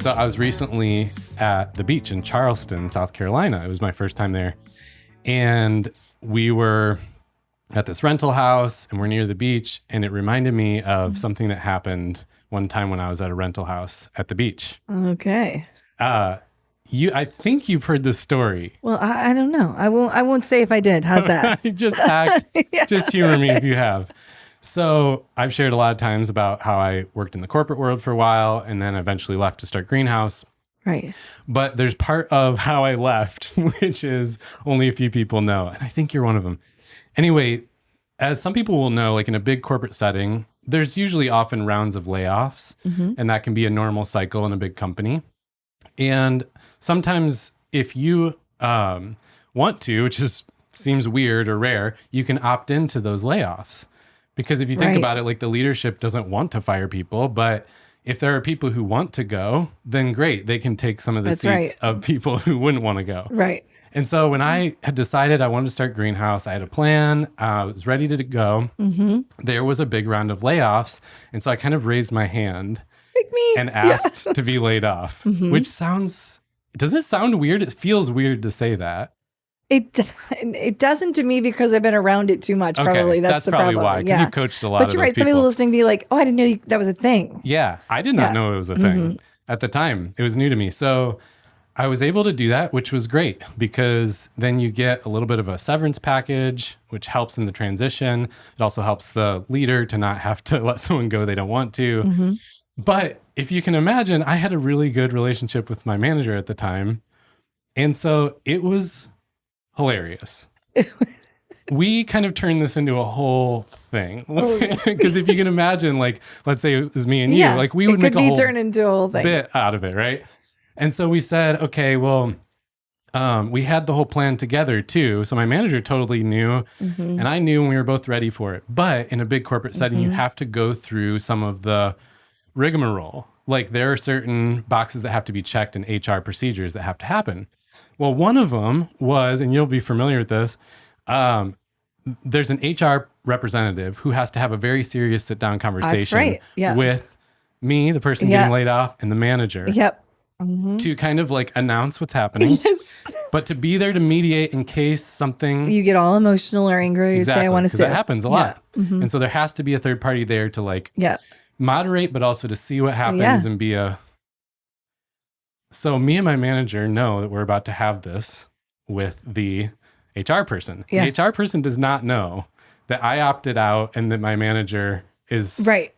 So I was recently at the beach in Charleston, South Carolina. It was my first time there. And we were at this rental house and we're near the beach. And it reminded me of something that happened one time when I was at a rental house at the beach. Okay. I think you've heard this story. Well, I don't know. I won't say if I did. How's that? Just humor me if you have. So I've shared a lot of times about how I worked in the corporate world for a while and then eventually left to start Greenhouse. Right. But there's part of how I left, which is only a few people know. And I think you're one of them. Anyway, as some people will know, like in a big corporate setting, there's usually often rounds of layoffs. Mm-hmm. And that can be a normal cycle in a big company. And sometimes if you want to, which seems weird or rare, you can opt into those layoffs. Because if you think about it, like the leadership doesn't want to fire people, but if there are people who want to go, then great. They can take some of the seats of people who wouldn't want to go. Right. And so when I had decided I wanted to start Greenhouse, I had a plan. I was ready to go. Mm-hmm. There was a big round of layoffs. And so I kind of raised my hand and asked to be laid off, which does it sound weird? It feels weird to say that. It doesn't to me because I've been around it too much. Probably that's the probably problem. Why, because you coached a lot. But you're right. Some people listening be like, "Oh, I didn't know that was a thing." Yeah, I did not know it was a thing at the time. It was new to me, so I was able to do that, which was great because then you get a little bit of a severance package, which helps in the transition. It also helps the leader to not have to let someone go they don't want to. Mm-hmm. But if you can imagine, I had a really good relationship with my manager at the time, and so it was hilarious. We kind of turned this into a whole thing because if you can imagine, like, let's say it was me and you, like we would make a whole turned into a whole thing bit out of it, right? And so we said, okay, well, we had the whole plan together too. So my manager totally knew, and I knew, and we were both ready for it. But in a big corporate setting, you have to go through some of the rigmarole. Like there are certain boxes that have to be checked in HR procedures that have to happen. Well, one of them was, and you'll be familiar with this, there's an HR representative who has to have a very serious sit-down conversation with me, the person getting laid off, and the manager. Yep. To kind of like announce what's happening, but to be there to mediate in case something... You get all emotional or angry, you say, I want to sue. That happens a lot. And so there has to be a third party there to like moderate, but also to see what happens and be a... So me and my manager know that we're about to have this with the HR person. Yeah. The HR person does not know that I opted out and that my manager is part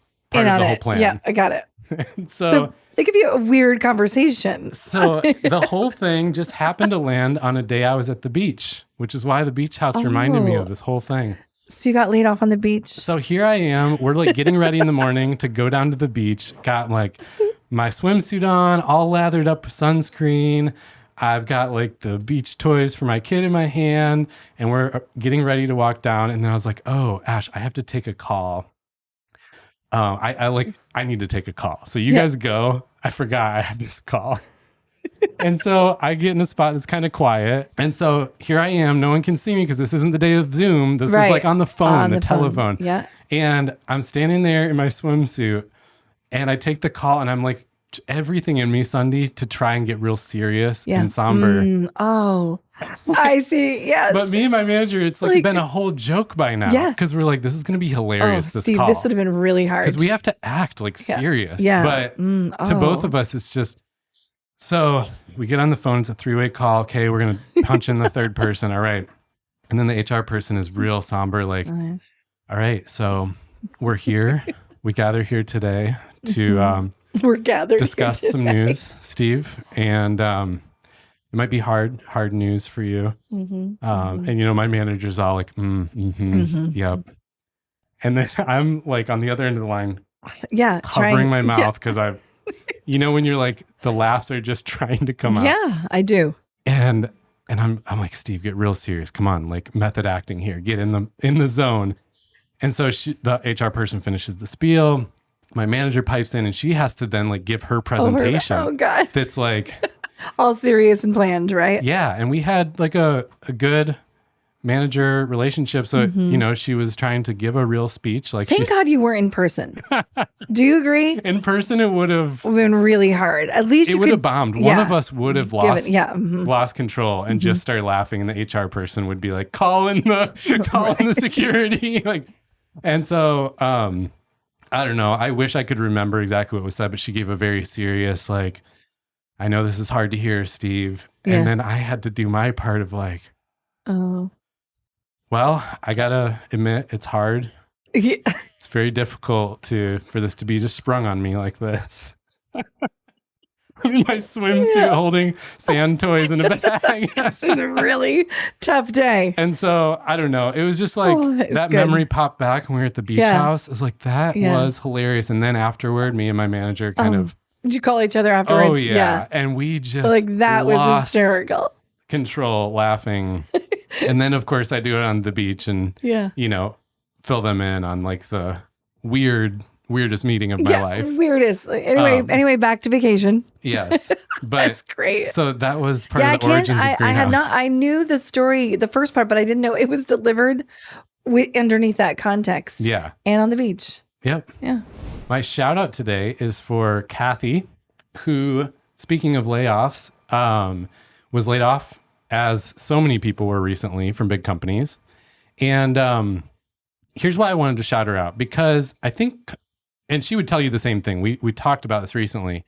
of the whole plan. Yeah, I got it. so it could be a weird conversation. So the whole thing just happened to land on a day I was at the beach, which is why the beach house reminded me of this whole thing. So you got laid off on the beach? So here I am. We're like getting ready in the morning to go down to the beach. Got like my swimsuit on, all lathered up with sunscreen. I've got like the beach toys for my kid in my hand, and we're getting ready to walk down. And then I was like, oh, Ash, I have to take a call. I need to take a call. So you guys go. I forgot I had this call. And so I get in a spot that's kind of quiet. And so here I am. No one can see me because this isn't the day of Zoom. This was like on the phone, the telephone. Yeah. And I'm standing there in my swimsuit and I take the call and I'm like, everything in me, Sunday, to try and get real serious and somber. Oh, I see. Yes. But me and my manager, it's like been a whole joke by now. Yeah. Because we're like, this is going to be hilarious, this Steve, call. This would have been really hard. Because we have to act like serious. Yeah. But to both of us, it's just... So we get on the phone. It's a three-way call. Okay, we're going to punch in the third person. All right. And then the HR person is real somber, like, all right, so we're here. We gather here today to discuss some news, Steve. And it might be hard news for you. And, you know, my manager's all like, yep. And then I'm like on the other end of the line, covering my mouth because I've, you know, when you're like, the laughs are just trying to come out. Yeah, I do. And I'm like, Steve, get real serious. Come on, like method acting here. Get in the zone. And so the HR person finishes the spiel. My manager pipes in and she has to then like give her presentation. Oh God. That's like all serious and planned, right? Yeah. And we had like a good manager relationship. So, she was trying to give a real speech. Like, thank God you were in person. Do you agree? In person, it would have been really hard. At least it would have bombed. One of us would have lost control and just started laughing. And the HR person would be like, call in the security. Like, and so, I don't know. I wish I could remember exactly what was said, but she gave a very serious, like, I know this is hard to hear, Steve. Yeah. And then I had to do my part of like, oh, well, I gotta admit it's hard. Yeah. It's very difficult for this to be just sprung on me like this. I'm in my swimsuit holding sand toys in a bag. This is a really tough day. And so, I don't know. It was just like that memory popped back when we were at the beach house. It was like, that was hilarious. And then afterward, me and my manager kind of... Did you call each other afterwards? Oh, yeah. And we just like, that was hysterical. Control, laughing. And then, of course, I do it on the beach and, fill them in on like the weirdest meeting of my life. Weirdest. Anyway, back to vacation. Yes. But that's great. So that was part of the origins of Greenhouse. I knew the story, the first part, but I didn't know it was delivered underneath that context. Yeah. And on the beach. Yep. Yeah. My shout out today is for Kathy, who, speaking of layoffs, was laid off, as so many people were recently from big companies. And here's why I wanted to shout her out, because I think, and she would tell you the same thing. We talked about this recently.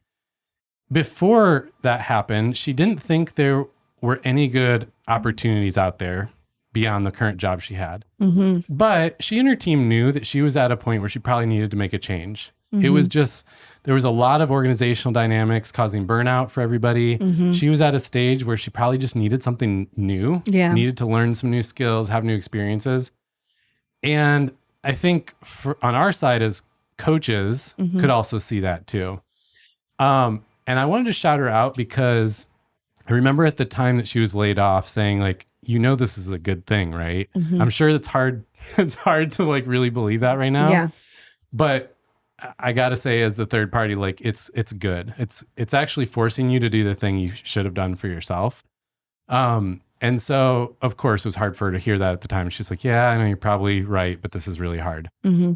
Before that happened, she didn't think there were any good opportunities out there beyond the current job she had. Mm-hmm. But she and her team knew that she was at a point where she probably needed to make a change. Mm-hmm. It was just, there was a lot of organizational dynamics causing burnout for everybody. Mm-hmm. She was at a stage where she probably just needed something new, needed to learn some new skills, have new experiences. And I think on our side as coaches could also see that too. And I wanted to shout her out because I remember at the time that she was laid off saying like, this is a good thing, right? Mm-hmm. I'm sure it's hard to like really believe that right now. Yeah. But I gotta say, as the third party, like it's good. It's actually forcing you to do the thing you should have done for yourself. And so, of course, it was hard for her to hear that at the time. She's like, yeah, I know you're probably right, but this is really hard. Mm-hmm.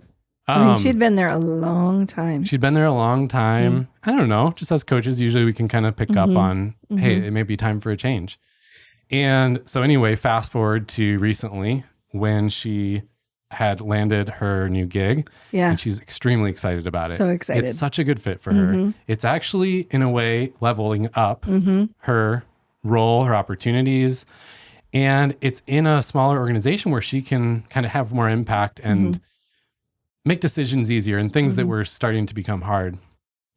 I mean, she'd been there a long time. Mm-hmm. I don't know. Just as coaches, usually we can kind of pick up on, hey, it may be time for a change. And so anyway, fast forward to recently when she had landed her new gig. Yeah. And she's extremely excited about it. So excited. It's such a good fit for her. It's actually, in a way, leveling up her role, her opportunities. And it's in a smaller organization where she can kind of have more impact and make decisions easier and things that were starting to become hard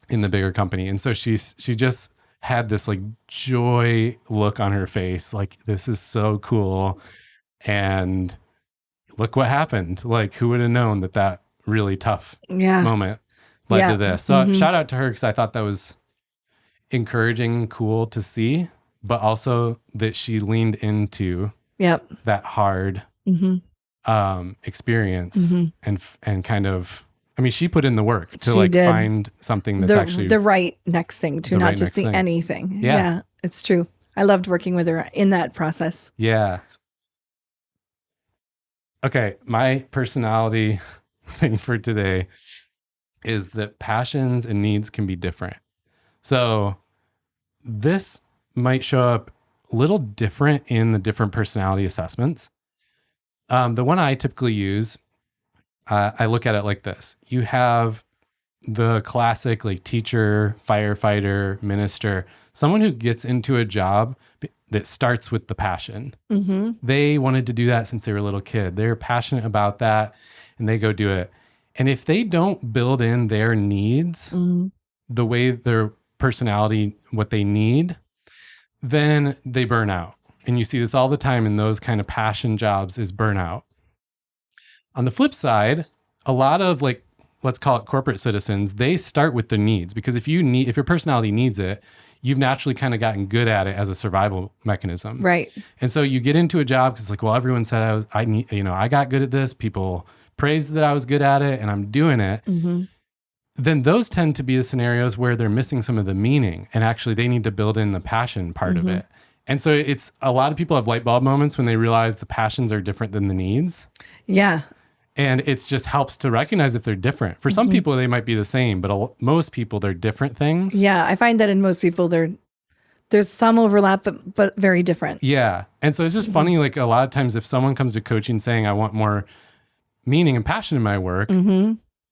in the bigger company. And so she just had this like joy look on her face, like, this is so cool. And look what happened. Like, who would have known that really tough moment led to this? So shout out to her, because I thought that was encouraging and cool to see, but also that she leaned into that hard experience and kind of, I mean, she put in the work to find something that's actually the right next thing too, not just the anything. Yeah, it's true. I loved working with her in that process. Yeah. Okay, my personality thing for today is that passions and needs can be different. So this might show up a little different in the different personality assessments. The one I typically use, I look at it like this. You have the classic like teacher, firefighter, minister, someone who gets into a job that starts with the passion. They wanted to do that since they were a little kid. They're passionate about that and they go do it. And if they don't build in their needs, the way their personality, what they need, then they burn out. And you see this all the time in those kind of passion jobs is burnout. On the flip side, a lot of like, let's call it corporate citizens, they start with their needs, because if your personality needs it, you've naturally kind of gotten good at it as a survival mechanism. Right. And so you get into a job because it's like, well, everyone said I got good at this. People praised that I was good at it and I'm doing it. Then those tend to be the scenarios where they're missing some of the meaning and actually they need to build in the passion part of it. And so it's a lot of people have light bulb moments when they realize the passions are different than the needs. Yeah. And it just helps to recognize if they're different. For some people, they might be the same, but most people, they're different things. Yeah. I find that in most people, there's some overlap, but very different. Yeah. And so it's just funny, like a lot of times if someone comes to coaching saying, I want more meaning and passion in my work,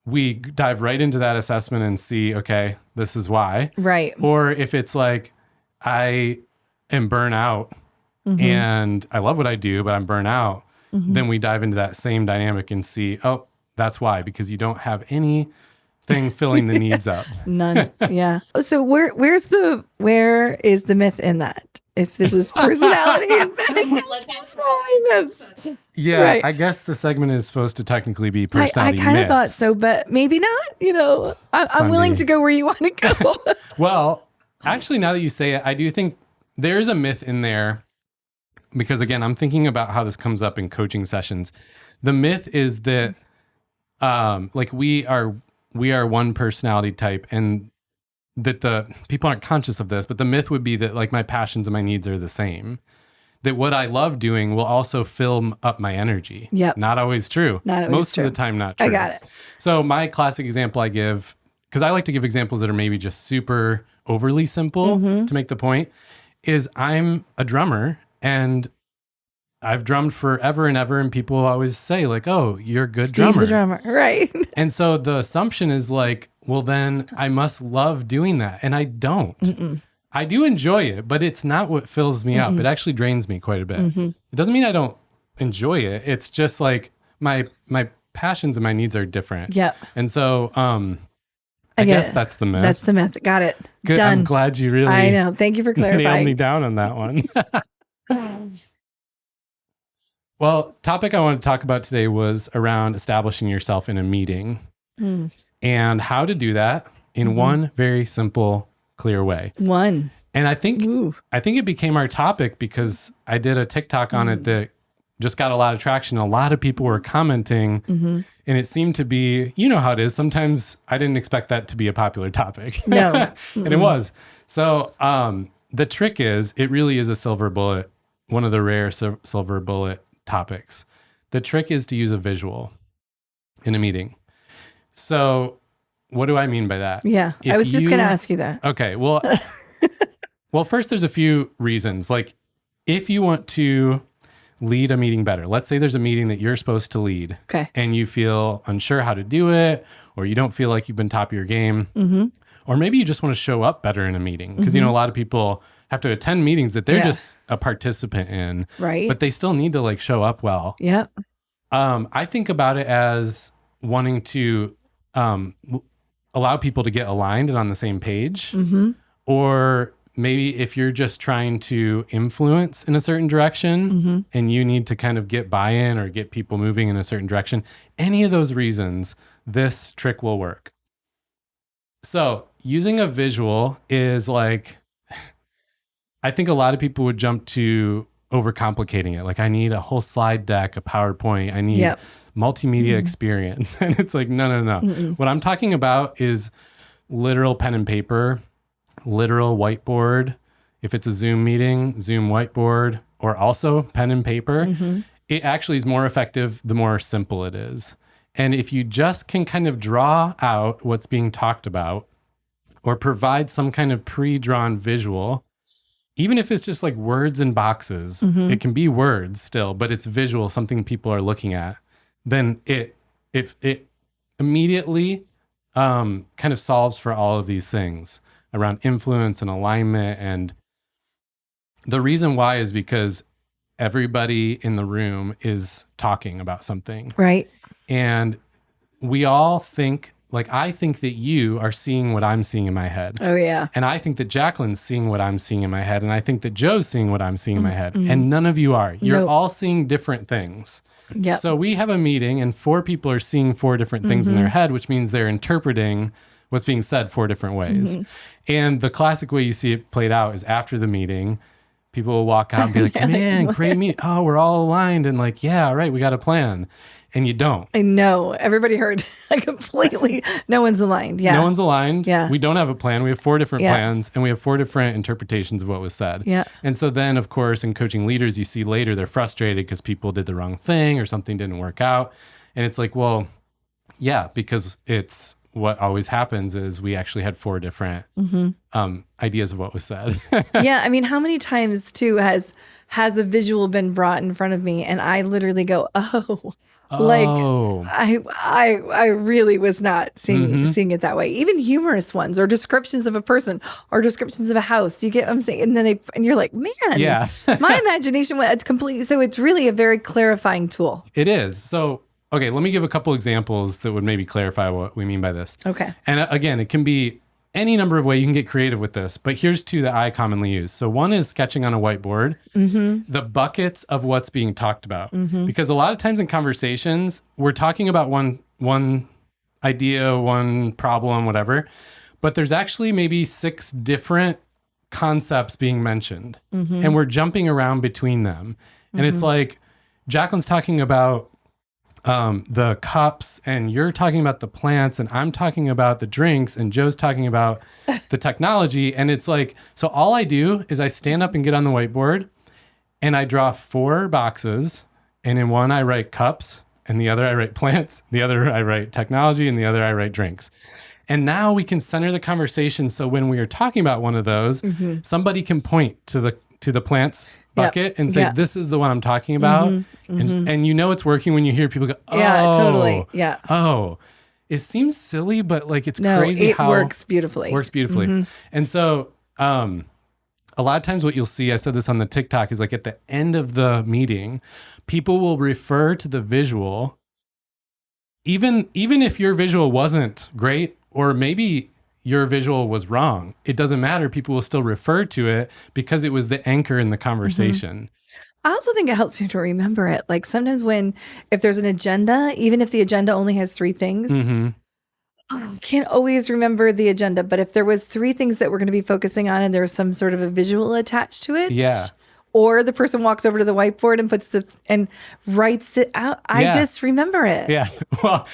we dive right into that assessment and see, okay, this is why. Right. Or if it's like, I am burnt out and I love what I do, but I'm burnt out, then we dive into that same dynamic and see, oh, that's why, because you don't have anything filling the needs up. None. Yeah. So where is the myth in that? If this is personality and myths. Yeah, right. I guess the segment is supposed to technically be personality I kind of thought so, but maybe not. I'm willing to go where you want to go. Well, actually, now that you say it, I do think there is a myth in there because, again, I'm thinking about how this comes up in coaching sessions. The myth is that like we are one personality type, and that the people aren't conscious of this, but the myth would be that like my passions and my needs are the same. That what I love doing will also fill up my energy. Yep. Not always true. Most of the time, not true. I got it. So my classic example I give, because I like to give examples that are maybe just super overly simple to make the point, is I'm a drummer and I've drummed forever and ever, and people always say like, oh, you're a good drummer. Steve's the drummer, right. And so the assumption is like, well, then I must love doing that. And I don't. I do enjoy it, but it's not what fills me up. It actually drains me quite a bit. It doesn't mean I don't enjoy it. It's just like my passions and my needs are different. Yeah. And so I guess that's the myth. That's the myth. Got it. Good. Done. I'm glad you really I know. Thank you for clarifying. Nailed me down on that one. Well, topic I wanted to talk about today was around establishing yourself in a meeting and how to do that in one very simple, clear way. And I think it became our topic because I did a TikTok on it that just got a lot of traction. A lot of people were commenting and it seemed to be, you know how it is. Sometimes I didn't expect that to be a popular topic. No. And it was. So the trick is, it really is a silver bullet, one of the rare silver bullet topics. The trick is to use a visual in a meeting. So what do I mean by that? Yeah, I was just going to ask you that. Okay, well, first there's a few reasons. Like if you want to lead a meeting better, let's say there's a meeting that you're supposed to lead and you feel unsure how to do it, or you don't feel like you've been top of your game, or maybe you just want to show up better in a meeting because, you know, a lot of people have to attend meetings that they're just a participant in, right? But they still need to like show up well. Yeah. I think about it as wanting to allow people to get aligned and on the same page, or maybe if you're just trying to influence in a certain direction and you need to kind of get buy-in or get people moving in a certain direction, any of those reasons, this trick will work. So using a visual is like, I think a lot of people would jump to overcomplicating it. Like I need a whole slide deck, a PowerPoint, I need multimedia experience. And it's like, no. What I'm talking about is literal pen and paper, literal whiteboard. If it's a Zoom meeting, Zoom whiteboard, or also pen and paper. It actually is more effective the more simple it is. And if you just can kind of draw out what's being talked about or provide some kind of pre-drawn visual, even if it's just like words in boxes, it can be words still, but it's visual, something people are looking at, then it immediately kind of solves for all of these things around influence and alignment. And the reason why is because everybody in the room is talking about something. Right. And we all think, like, I think that you are seeing what I'm seeing in my head. Oh, yeah. And I think that Jacqueline's seeing what I'm seeing in my head. And I think that Joe's seeing what I'm seeing in my head. And none of you are. You're all seeing different things. Yeah. So we have a meeting and 4 people are seeing 4 different things in their head, which means they're interpreting what's being said 4 different ways. And the classic way you see it played out is after the meeting, people will walk out and be like, man, great meeting. Oh, we're all aligned. And like, yeah, all right, we got a plan. and you don't. I know. Everybody heard. Completely. No one's aligned. Yeah. No one's aligned. Yeah. We don't have a plan. We have 4 different plans, and we have 4 different interpretations of what was said. Yeah. And so then, of course, in coaching leaders, you see later they're frustrated because people did the wrong thing or something didn't work out. And it's like, well, yeah, because it's what always happens is we actually had 4 different ideas of what was said. Yeah. I mean, how many times too has a visual been brought in front of me and I literally go, oh. Like I really was not seeing it that way. Even humorous ones or descriptions of a person or descriptions of a house. Do you get what I'm saying? And then and you're like, man, my imagination went completely. So it's really a very clarifying tool. It is. So, okay, let me give a couple examples that would maybe clarify what we mean by this. Okay. And again, it can be any number of ways. You can get creative with this, but here's 2 that I commonly use. So one is sketching on a whiteboard, the buckets of what's being talked about. Because a lot of times in conversations, we're talking about one idea, one problem, whatever, but there's actually maybe 6 different concepts being mentioned, and we're jumping around between them. And it's like, Jacqueline's talking about the cups, and you're talking about the plants, and I'm talking about the drinks, and Joe's talking about the technology. And it's like, so all I do is I stand up and get on the whiteboard and I draw 4 boxes, and in one I write cups, and the other I write plants, the other I write technology, and the other I write drinks. And now we can center the conversation. So when we are talking about one of those, somebody can point to the plants bucket and say, this is the one I'm talking about. And you know it's working when you hear people go, oh. Yeah, totally. Yeah. Oh, it seems silly, but like it's crazy how it works beautifully. And so a lot of times what you'll see, I said this on the TikTok, is like at the end of the meeting, people will refer to the visual, even if your visual wasn't great, or maybe your visual was wrong. It doesn't matter. People will still refer to it because it was the anchor in the conversation. I also think it helps you to remember it. Like sometimes if there's an agenda, even if the agenda only has 3 things, can't always remember the agenda. But if there was 3 things that we're going to be focusing on and there's some sort of a visual attached to it, or the person walks over to the whiteboard and and writes it out, I just remember it. Yeah. Well,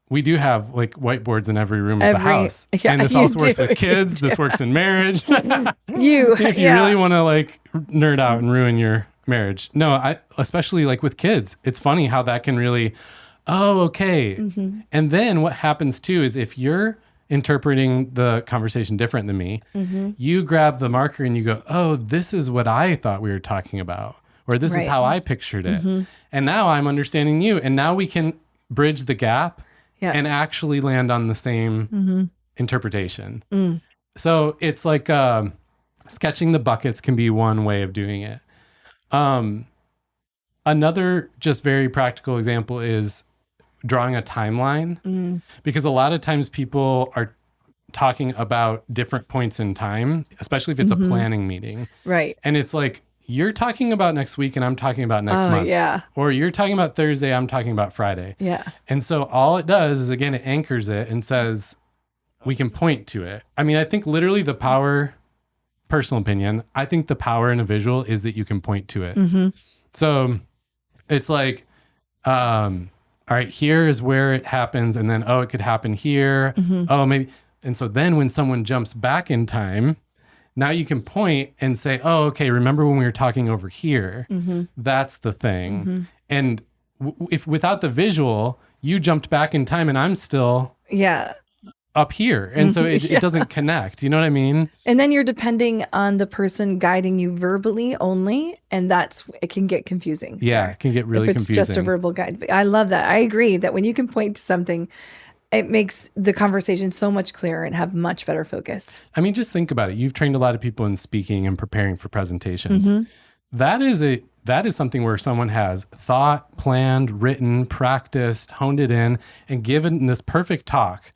we do have like whiteboards in every room of the house. Yeah, and this also works with kids. This works in marriage. If you really want to like nerd out and ruin your marriage. No, especially like with kids, it's funny how that can really, okay. And then what happens too is if you're interpreting the conversation different than me, you grab the marker and you go, oh, this is what I thought we were talking about, or this is how I pictured it. And now I'm understanding you. And now we can bridge the gap and actually land on the same interpretation. So it's like sketching the buckets can be one way of doing it. Another just very practical example is drawing a timeline, because a lot of times people are talking about different points in time, especially if it's a planning meeting. Right. And it's like, you're talking about next week and I'm talking about next month. Yeah. Or you're talking about Thursday, I'm talking about Friday. Yeah. And so all it does is, again, it anchors it and says, we can point to it. I mean, I think literally the power, personal opinion, I think the power in a visual is that you can point to it. So it's like, all right, here is where it happens. And then, it could happen here. Oh, maybe. And so then when someone jumps back in time, now you can point and say, oh, okay, remember when we were talking over here? That's the thing. And if without the visual, you jumped back in time and I'm still up here. And so it doesn't connect. You know what I mean? And then you're depending on the person guiding you verbally only. And it can get confusing. Yeah, it can get really confusing. If it's just a verbal guide. I love that. I agree that when you can point to something, it makes the conversation so much clearer and have much better focus. I mean, just think about it. You've trained a lot of people in speaking and preparing for presentations. That is something where someone has thought, planned, written, practiced, honed it in, and given this perfect talk.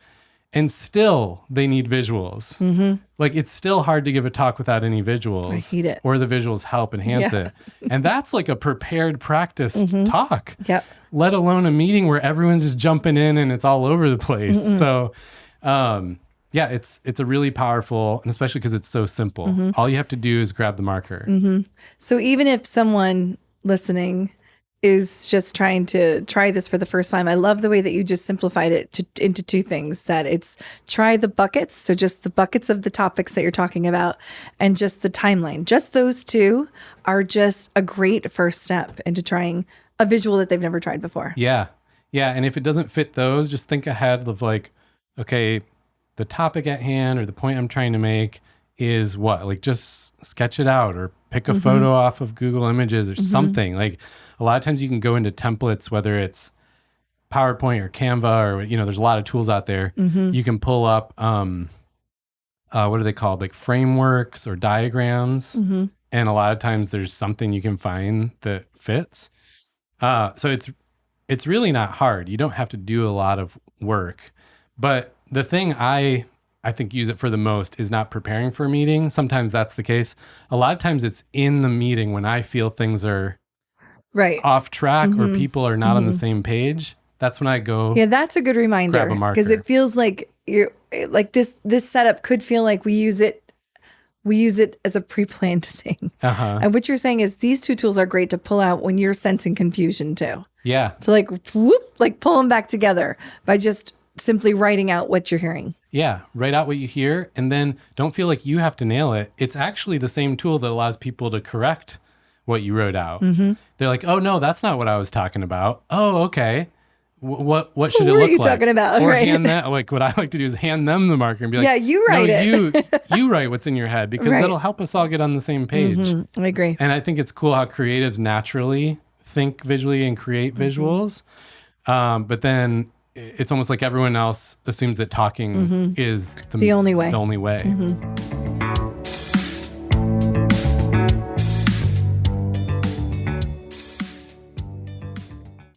And still, they need visuals. Like, it's still hard to give a talk without any visuals. I hate it. Or the visuals help enhance it. And that's like a prepared, practiced talk. Yep. Let alone a meeting where everyone's just jumping in and it's all over the place. So, it's a really powerful, and especially because it's so simple. All you have to do is grab the marker. So even if someone listening is just trying to try this for the first time. I love the way that you just simplified it into two things, that it's try the buckets. So just the buckets of the topics that you're talking about and just the timeline. Just those two are just a great first step into trying a visual that they've never tried before. Yeah. Yeah. And if it doesn't fit those, just think ahead of like, okay, the topic at hand or the point I'm trying to make is what? Like just sketch it out or pick a photo off of Google Images or something. Like a lot of times you can go into templates, whether it's PowerPoint or Canva or, there's a lot of tools out there. You can pull up, what are they called? Like frameworks or diagrams. And a lot of times there's something you can find that fits. So it's really not hard. You don't have to do a lot of work. But the thing I think use it for the most is not preparing for a meeting. Sometimes that's the case. A lot of times it's in the meeting when I feel things are off track or people are not on the same page. That's when I go. Yeah, that's a good reminder, because it feels like you're like this setup could feel like we use it as a pre-planned thing. And what you're saying is these two tools are great to pull out when you're sensing confusion too. Yeah. So like whoop, like pull them back together by just simply writing out what you're hearing. Yeah, write out what you hear, and then don't feel like you have to nail it. It's actually the same tool that allows people to correct what you wrote out. They're like, oh no, that's not what I was talking about. Oh, okay. What should it look like? What are you talking about? Or hand that, like what I like to do is hand them the marker and be like, yeah, you write it. you write what's in your head, because that'll help us all get on the same page. I agree. And I think it's cool how creatives naturally think visually and create visuals. But then it's almost like everyone else assumes that talking is the only way.